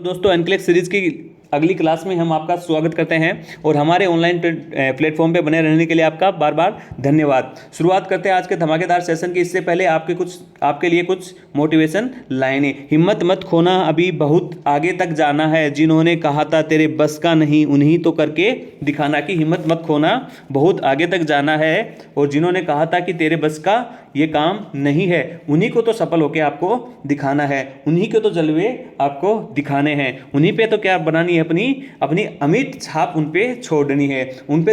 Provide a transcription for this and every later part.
दोस्तों NCLEX series की अगली क्लास में हम आपका स्वागत करते हैं और हमारे ऑनलाइन प्लेटफॉर्म पे बने रहने के लिए आपका बार बार धन्यवाद। शुरुआत करते हैं आज के धमाकेदार सेशन की। इससे पहले आपके लिए कुछ मोटिवेशन लाइनें। हिम्मत मत खोना, अभी बहुत आगे तक जाना है। जिन्होंने कहा था तेरे बस का नहीं, उन्हीं तो करके दिखाना। कि हिम्मत मत खोना, बहुत आगे तक जाना है, और जिन्होंने कहा था कि तेरे बस का ये काम नहीं है, उन्हीं को तो सफल होकर आपको दिखाना है, उन्हीं के तो जलवे आपको दिखाने हैं, उन्हीं पे तो क्या बनानी है, अपनी अमिट छाप उन पे छोड़नी है, उन पे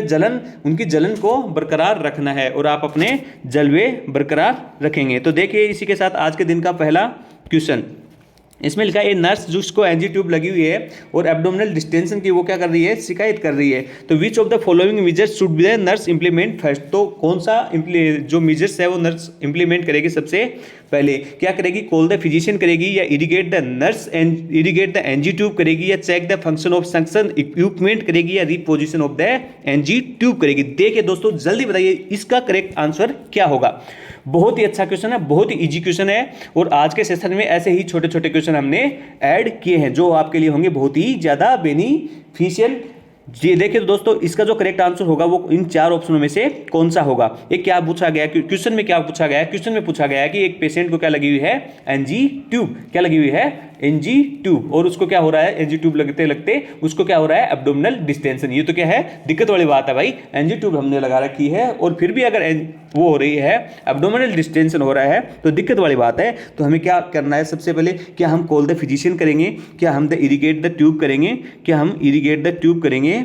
उनकी जलन को बरकरार रखना है, और आप अपने जलवे बरकरार रखेंगे। तो देखिए इसी के साथ आज के दिन का पहला क्वेश्चन। इसमें लिखा है नर्स जिसको एनजी ट्यूब लगी हुई है और एब्डोमिनल डिस्टेंशन की वो क्या कर रही है, शिकायत कर रही है। तो विच of the following measures should be the nurse implement first. तो कौन सा जो मेजर्स है वो नर्स इंप्लीमेंट करेगी सबसे पहले। क्या करेगी, कॉल द फिजिशियन करेगी, या irrigate the nurse and irrigate the NG tube करेगी, या check the function of suction equipment करेगी, या reposition of the NG tube करेगी। देखिए दोस्तों जल्दी बताइए इसका करेक्ट आंसर क्या होगा। बहुत ही अच्छा क्वेश्चन है, बहुत ही इजी क्वेश्चन है, और आज के सेशन में ऐसे ही छोटे छोटे क्वेश्चन हमने ऐड किए हैं जो आपके लिए होंगे बहुत ही ज्यादा बेनिफिशियल। जी देखिए दोस्तों इसका जो करेक्ट आंसर होगा वो इन चार ऑप्शनों में से कौन सा होगा। ये क्या पूछा गया क्वेश्चन में, क्या पूछा गया क्वेश्चन में पूछा गया है कि एक पेशेंट को क्या लगी हुई है, एनजी ट्यूब। क्या लगी हुई है, एनजी ट्यूब, और उसको क्या हो रहा है, एनजी ट्यूब लगते लगते उसको क्या हो रहा है, एब्डोमिनल डिस्टेंशन। ये तो क्या है, दिक्कत वाली बात है भाई। एनजी ट्यूब हमने लगा रखी है और फिर भी अगर वो हो रही है, एब्डोमिनल डिस्टेंशन हो रहा है, तो दिक्कत वाली बात है। तो हमें क्या करना है, सबसे पहले क्या हम कॉल द फिजिशियन करेंगे, क्या हम द इरिगेट द ट्यूब करेंगे, क्या हम इरिगेट द ट्यूब करेंगे,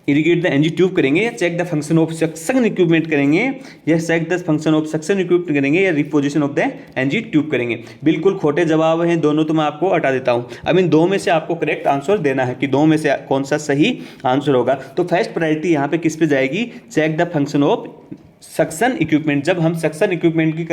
इरिगेट द एनजी ट्यूब करेंगे, या check the function of suction equipment करेंगे, या check the function of suction equipment करेंगे, या reposition of the NG tube करेंगे। बिल्कुल खोटे जवाब हैं दोनों, तो मैं आपको हटा देता हूं। अब इन दो में से आपको करेक्ट आंसर देना है कि दो में से कौन सा सही आंसर होगा। तो फर्स्ट प्रायोरिटी यहाँ पे किस पे जाएगी, check the function of suction equipment. जब हम सक्शन इक्विपमेंट की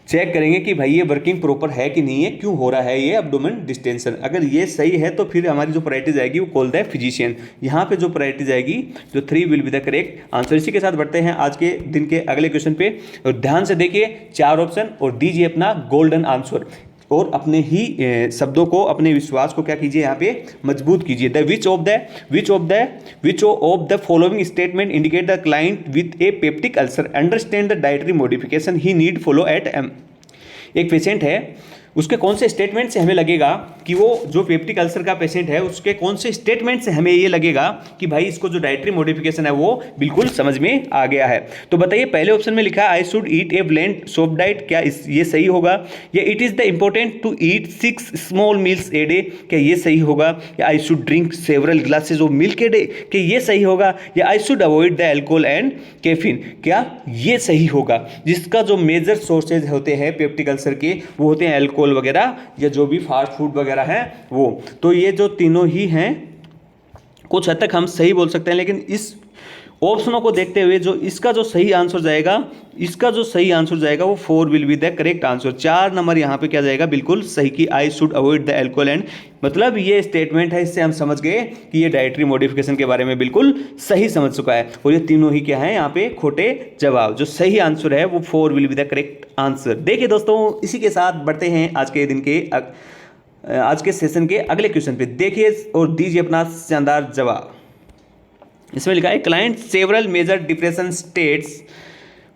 चेक करेंगे कि भाई ये वर्किंग प्रॉपर है कि नहीं है, क्यों हो रहा है ये एब्डोमेन डिस्टेंशन, अगर ये सही है तो फिर हमारी जो प्रायोरिटी जाएगी वो कॉल द फिजिशियन। यहाँ पे जो प्रायोरिटी जाएगी जो 3 will be the correct answer. इसी के साथ बढ़ते हैं आज के दिन के अगले क्वेश्चन पे, और ध्यान से देखिए चार ऑप्शन और दीजिए अपना गोल्डन आंसर, और अपने ही शब्दों को, अपने विश्वास को क्या कीजिए, यहाँ पे मजबूत कीजिए। Which of the following statement indicate the client with a peptic ulcer understand the dietary modification he need follow at home. एक पेशेंट है, उसके कौन से स्टेटमेंट से हमें लगेगा कि वो जो पेप्टिक अल्सर का पेशेंट है, उसके कौन से स्टेटमेंट से हमें ये लगेगा कि भाई इसको जो डाइटरी मॉडिफिकेशन है वो बिल्कुल समझ में आ गया है। तो बताइए पहले ऑप्शन में लिखा है I should eat a bland soft diet, क्या ये सही होगा, या it is the important to eat 6 small meals a day, क्या ये सही होगा, या I should drink several glasses of milk a day, क्या ये सही होगा, या I should avoid the alcohol and caffeine, क्या ये सही होगा। जिसका जो मेजर सोर्सेज होते हैं पेप्टिक अल्सर के वो होते हैं एल्कोहल वगैरह, या जो भी फास्ट फूड वगैरह है वो। तो ये जो तीनों ही हैं कुछ हद तक हम सही बोल सकते हैं, लेकिन इस ऑप्शनों को देखते हुए जो इसका जो सही आंसर जाएगा, वो 4 will be the correct answer. 4 number यहाँ पे क्या जाएगा, बिल्कुल सही की आई should avoid the alcohol and, मतलब ये स्टेटमेंट है, इससे हम समझ गए कि ये डाइटरी मॉडिफिकेशन के बारे में बिल्कुल सही समझ चुका है। और ये तीनों ही क्या है यहाँ पे खोटे जवाब। जो सही आंसर है वो 4 will be the correct answer. देखिए दोस्तों इसी के साथ बढ़ते हैं आज के सेशन के अगले क्वेश्चन पे। देखिए और दीजिए अपना शानदार जवाब। इसमें लिखा है client several major depression states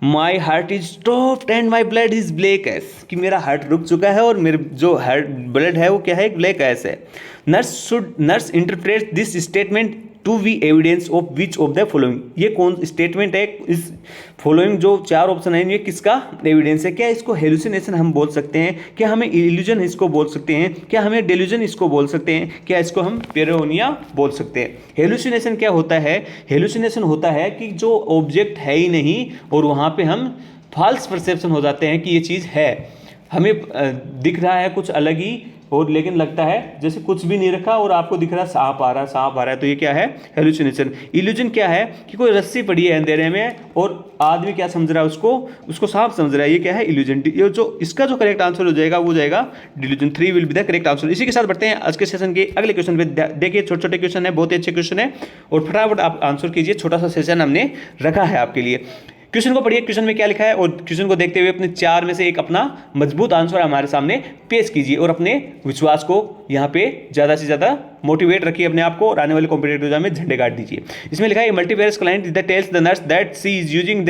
my heart is stopped and my blood is black as, कि मेरा हार्ट रुक चुका है और मेरे जो हार्ट ब्लड है वो क्या है, ब्लैक एस है। Nurse interpret this statement to be evidence of which of the following. ये कौन स्टेटमेंट है, इस फॉलोइंग जो 4 ऑप्शन है ये किसका एविडेंस है। क्या इसको हेलुसिनेशन हम बोल सकते हैं, क्या हमें इल्यूजन इसको बोल सकते हैं, क्या हमें डेल्यूजन इसको बोल सकते हैं, क्या इसको हम पेरोनिया बोल सकते हैं। हेलुसिनेशन क्या होता है, हेलुसिनेशन होता है कि जो ऑब्जेक्ट है ही नहीं और वहाँ पे हम फॉल्स परसेप्शन हो जाते हैं कि ये चीज़ है, हमें दिख रहा है कुछ अलग ही, और लेकिन लगता है जैसे कुछ भी नहीं रखा और आपको दिख रहा है सांप आ रहा है। तो ये क्या है, हेलुसिनेशन। इल्यूजन क्या है कि कोई रस्सी पड़ी है अंधेरे में और आदमी क्या समझ रहा है, उसको सांप समझ रहा है, ये क्या है, इल्यूजन। ये जो इसका जो करेक्ट आंसर हो जाएगा वो जाएगा delusion. 3 will be the correct answer. इसी के साथ बढ़ते हैं आज के सेशन के अगले क्वेश्चन पे। देखिए छोटे छोटे क्वेश्चन है, बहुत ही अच्छे क्वेश्चन है, और फटाफट आप आंसर कीजिए। छोटा सा सेशन हमने रखा है आपके लिए। क्वेश्चन को पढ़िए, क्वेश्चन में क्या लिखा है, और क्वेश्चन को देखते हुए अपने 4 में से एक अपना मजबूत आंसर हमारे सामने पेश कीजिए और अपने विश्वास को यहाँ पे ज़्यादा से ज़्यादा मोटिवेट रखिए अपने आप को, और आने वाले कॉम्पिटेटिव एग्जाम में झंडे गाड़ दीजिए। इसमें लिखा है multiparous client the tells the nurse that she is using the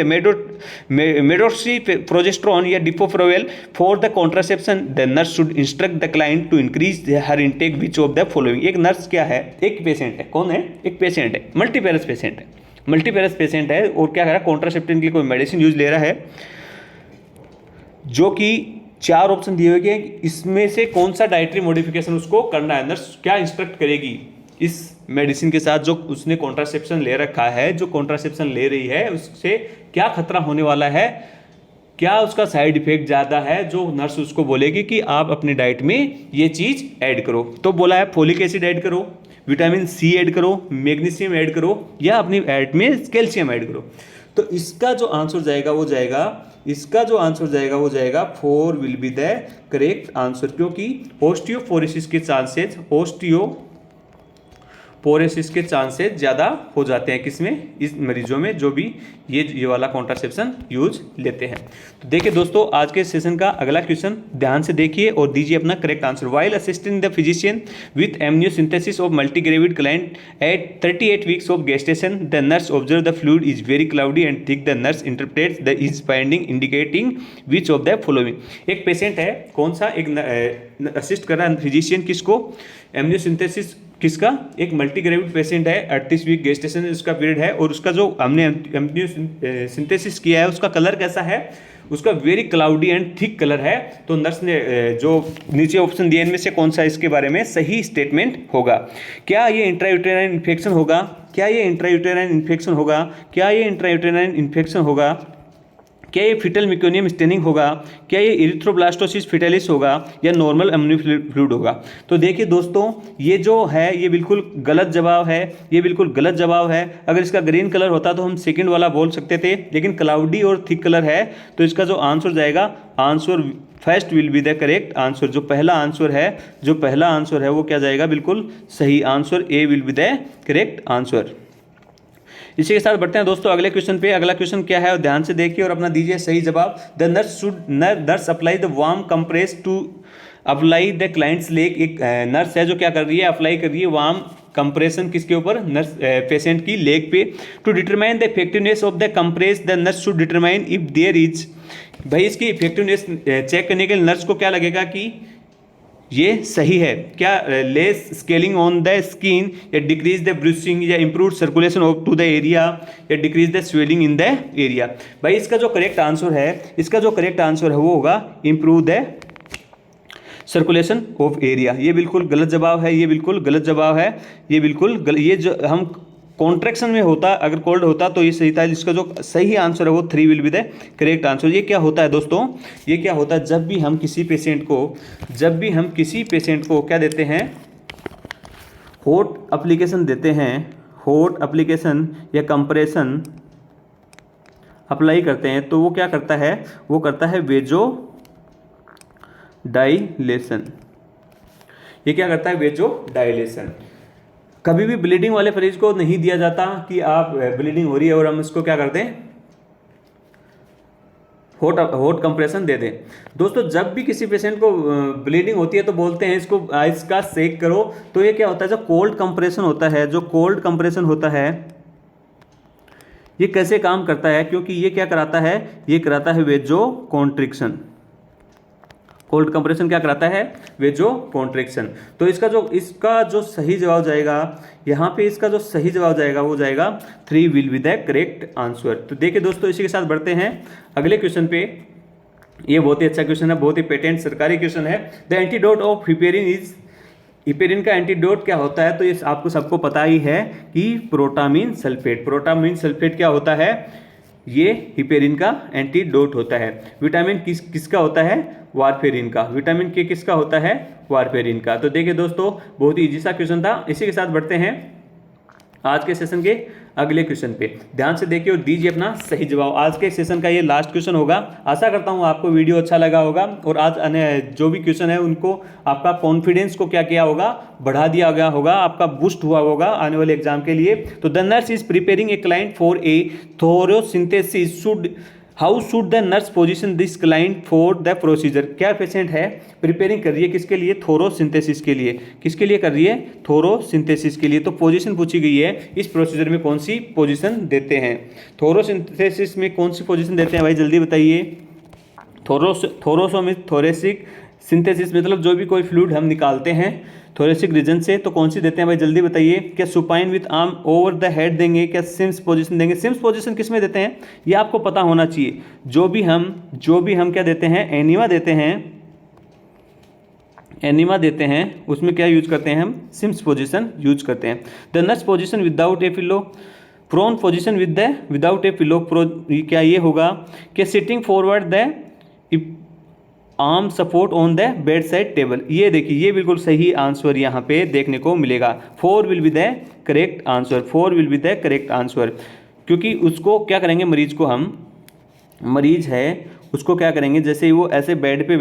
medroxy progesterone या डिफोफ्लोवेल for the contraception. The nurse should instruct the client to increase her intake which of the following. एक नर्स क्या है, एक patient है, कौन है, एक पेशेंट है, मल्टीपेरेस पेशेंट है, मल्टीपेरेस पेशेंट है, और क्या कर रहा है, कॉन्ट्रासेप्टिव के लिए कोई मेडिसिन यूज ले रहा है, जो कि 4 ऑप्शन दिए हुए हैं, इसमें से कौन सा डाइटरी मॉडिफिकेशन उसको करना है। नर्स क्या इंस्ट्रक्ट करेगी इस मेडिसिन के साथ जो उसने कॉन्ट्रासेप्शन ले रखा है, जो कॉन्ट्रासेप्शन ले रही है उससे क्या खतरा होने वाला है, क्या उसका साइड इफेक्ट ज़्यादा है, जो नर्स उसको बोलेगी कि आप अपनी डाइट में ये चीज़ ऐड करो। तो बोला है फोलिक एसिड ऐड करो, विटामिन सी ऐड करो, मैग्नीशियम ऐड करो, या अपनी डाइट में कैल्शियम ऐड करो। तो इसका जो आंसर जाएगा वो जाएगा, इसका जो आंसर जाएगा वो जाएगा 4 will be the correct answer, क्योंकि ऑस्टियोपोरोसिस के चांसेस, ऑस्टियोपोरोसिस के चांसेस ज़्यादा हो जाते हैं किसमें, इस मरीजों में जो भी ये वाला कॉन्ट्रासेप्शन यूज लेते हैं। तो देखिए दोस्तों, आज के सेशन का अगला क्वेश्चन ध्यान से देखिए और दीजिए अपना correct answer. While assisting the physician with amniocentesis of multigravid client at 38 weeks of gestation, the nurse observe the fluid is very cloudy and thick. The nurse interprets the is finding indicating which of the following. एक patient है, कौन सा, एक assist कर रहा है physician किसको, एमनियोसिंथेसिस किसका, एक मल्टीग्रेविड पेशेंट है, 38 वीक गेस्टेशन उसका पीरियड है, और उसका जो हमने एमनियोसिंथेसिस किया है उसका कलर कैसा है, उसका very cloudy and thick colour है। तो नर्स ने जो नीचे ऑप्शन दिए इनमें से कौन सा इसके बारे में सही स्टेटमेंट होगा। क्या ये इंट्रायूटेराइन इन्फेक्शन होगा, क्या ये इंट्रायूटेराइन इन्फेक्शन होगा, क्या ये इंट्रायूटेराइन इन्फेक्शन होगा, क्या ये फिटल मिकोनियम स्टेनिंग होगा, क्या ये इरिथ्रोब्लास्टोसिस फिटालिस होगा, या नॉर्मल एमनिफ्लूइड होगा। तो देखिए दोस्तों, ये जो है ये बिल्कुल गलत जवाब है, ये बिल्कुल गलत जवाब है। अगर इसका ग्रीन कलर होता तो हम सेकंड वाला बोल सकते थे, लेकिन क्लाउडी और थिक कलर है, तो इसका जो आंसर जाएगा, answer first will be the correct answer. जो पहला आंसर है, जो पहला आंसर है वो क्या जाएगा, बिल्कुल सही answer, A will be the correct answer. इसी के साथ बढ़ते हैं दोस्तों अगले क्वेश्चन पे। अगला क्वेश्चन क्या है, ध्यान से देखिए और अपना दीजिए सही जवाब। The nurse apply the warm compress to apply the client's leg. एक नर्स है जो क्या कर रही है, अप्लाई कर रही है वार्म कंप्रेशन किसके ऊपर, नर्स पेशेंट की लेग पे। To determine the effectiveness of the compress, the nurse should determine if there is. भाई इसकी इफेक्टिवनेस चेक करने के लिए नर्स को क्या लगेगा कि ये सही है, क्या less scaling on the skin, या डिक्रीज द ब्रूसिंग, या improve circulation of to the area, या decrease the swelling in the area. भाई इसका जो करेक्ट आंसर है, इसका जो करेक्ट आंसर है वो होगा improve the circulation of area. ये बिल्कुल गलत जवाब है, ये बिल्कुल गलत जवाब है, ये बिल्कुल ये जो हम कॉन्ट्रैक्शन में होता, अगर कोल्ड होता तो ये सही था। इसका जो सही आंसर है वो 3 will be the correct answer. ये क्या होता है दोस्तों, ये क्या होता है, जब भी हम किसी पेशेंट को क्या देते हैं, हॉट एप्लीकेशन देते हैं, हॉट एप्लीकेशन या कंप्रेशन अप्लाई करते हैं, तो वो क्या करता है, वो करता है वेजो डाइलेशन। ये क्या करता है, वेजो डाइलेशन। कभी भी ब्लीडिंग वाले मरीज को नहीं दिया जाता कि आप ब्लीडिंग हो रही है और हम इसको क्या करते हैं, हॉट कंप्रेशन दे दें। दोस्तों जब भी किसी पेशेंट को ब्लीडिंग होती है तो बोलते हैं इसको आइस का सेक करो। तो ये क्या होता है, जो कोल्ड कंप्रेशन होता है, जो कोल्ड कंप्रेशन होता है, ये कैसे काम करता है, क्योंकि ये क्या कराता है, ये कराता है वेजो कॉन्ट्रिक्शन। कोल्ड कंप्रेशन क्या कराता है, वेजो कॉन्ट्रिक्शन। तो इसका जो सही जवाब जाएगा यहाँ पे, इसका जो सही जवाब जाएगा वो जाएगा 3 will be the correct answer. तो देखिए दोस्तों इसी के साथ बढ़ते हैं अगले क्वेश्चन पे। ये बहुत ही अच्छा क्वेश्चन है, बहुत ही पेटेंट सरकारी क्वेश्चन है। The antidote of heparin is, heparin का एंटीडोट क्या होता है, तो ये आपको सबको पता ही है कि प्रोटामीन सल्फेट। प्रोटामीन सल्फेट क्या होता है, ये हिपेरिन का एंटीडोट होता है। विटामिन किसका होता है, वारफेरिन का। विटामिन के किसका होता है, वारफेरिन का। तो देखिए दोस्तों बहुत ही इजी सा क्वेश्चन था। इसी के साथ बढ़ते हैं आज के सेशन के अगले क्वेश्चन पे ध्यान से देखिए और दीजिए अपना सही जवाब। आज के सेशन का ये लास्ट क्वेश्चन होगा। आशा करता हूँ आपको वीडियो अच्छा लगा होगा और आज जो भी क्वेश्चन है उनको आपका कॉन्फिडेंस को क्या किया होगा, बढ़ा दिया गया होगा, आपका बूस्ट हुआ होगा आने वाले एग्जाम के लिए। तो the nurse is preparing a client for a thoracentesis should how should the nurse position this client for the procedure. क्या पेशेंट है प्रिपेयरिंग कर रही है किसके लिए, थोरोसिंथेसिस के लिए। किसके लिए कर रही है, थोरोसिंथेसिस के लिए। तो पोजीशन पूछी गई है, इस प्रोसीजर में कौन सी पोजीशन देते हैं। थोरोसिंथेसिस में कौन सी पोजीशन देते हैं भाई जल्दी बताइए। थोरोसोमिक थोरेसिक सिंथेसिस मतलब जो भी कोई फ्लूइड हम निकालते हैं थोरेसिक रीजन से, तो कौन सी देते हैं भाई जल्दी बताइए। क्या supine with arm over the head देंगे, क्या सिम्स पोजीशन देंगे। सिम्स पोजीशन किस में देते हैं ये आपको पता होना चाहिए। जो भी हम क्या देते हैं, एनीमा देते हैं उसमें क्या यूज करते हैं हम, सिम्स पोजीशन यूज करते हैं। The nurse position without a pillow, prone position without a pillow, क्या ये होगा कि sitting forward the arm support on the bed side table. ये देखिए ये बिल्कुल सही आंसर यहाँ पे देखने को मिलेगा। 4 will be the correct answer, 4 will be the correct answer. क्योंकि उसको क्या करेंगे, मरीज को हम, मरीज है उसको क्या करेंगे, जैसे वो ऐसे बेड पे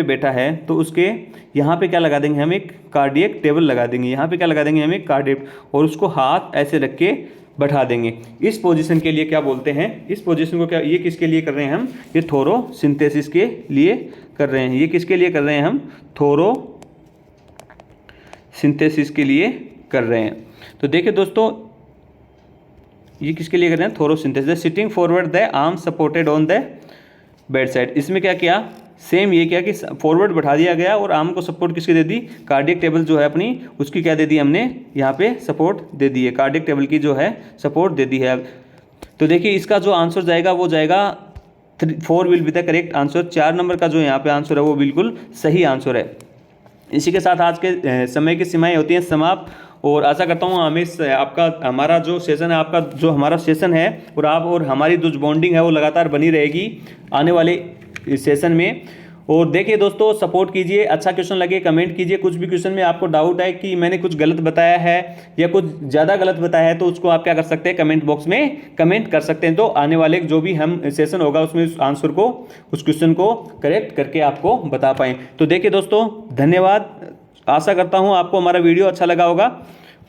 बैठा है तो उसके यहाँ पे क्या लगा देंगे हम, एक कार्डियक टेबल लगा देंगे। यहाँ पे क्या लगा देंगे हम, एक कार्डियक, और उसको हाथ ऐसे रख के बैठा देंगे। इस पोजीशन के लिए क्या बोलते हैं, इस पोजीशन को क्या, ये किसके लिए कर रहे हैं हम, ये थोरोसिंथेसिस के लिए कर रहे हैं। ये किसके लिए कर रहे हैं हम, थोरोसिंथेसिस के लिए कर रहे हैं। तो देखिए दोस्तों ये किसके लिए कर रहे हैं, thoracentesis. Sitting forward the arm supported on the bed side. इसमें क्या किया, सेम ये क्या कि फॉरवर्ड बैठा दिया गया और आर्म को सपोर्ट किसकी दे दी, कार्डियक टेबल जो है अपनी उसकी क्या दे दी हमने, यहाँ पे सपोर्ट दे दी है, कार्डियक टेबल की जो है सपोर्ट दे दी है। तो देखिए इसका जो आंसर जाएगा वो जाएगा 4 will be the correct answer. 4 number का जो यहाँ पे आंसर है वो बिल्कुल सही आंसर है। इसी के साथ आज के समय की सीमाएँ होती हैं समाप्त, और आशा करता हूँ हमारा जो सेशन है, आपका जो हमारा सेशन है और हमारी जो बॉन्डिंग है वो लगातार बनी रहेगी आने वाले सेशन में। और देखिए दोस्तों सपोर्ट कीजिए, अच्छा क्वेश्चन लगे कमेंट कीजिए। कुछ भी क्वेश्चन में आपको डाउट है कि मैंने कुछ गलत बताया है या कुछ ज़्यादा गलत बताया है, तो उसको आप क्या कर सकते हैं, कमेंट बॉक्स में कमेंट कर सकते हैं। तो आने वाले जो भी हम सेशन होगा उसमें उस आंसर को, उस क्वेश्चन को करेक्ट करके आपको बता पाएँ। तो देखिए दोस्तों धन्यवाद, आशा करता हूँ आपको हमारा वीडियो अच्छा लगा होगा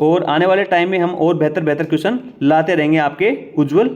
और आने वाले टाइम में हम और बेहतर क्वेश्चन लाते रहेंगे आपके उज्जवल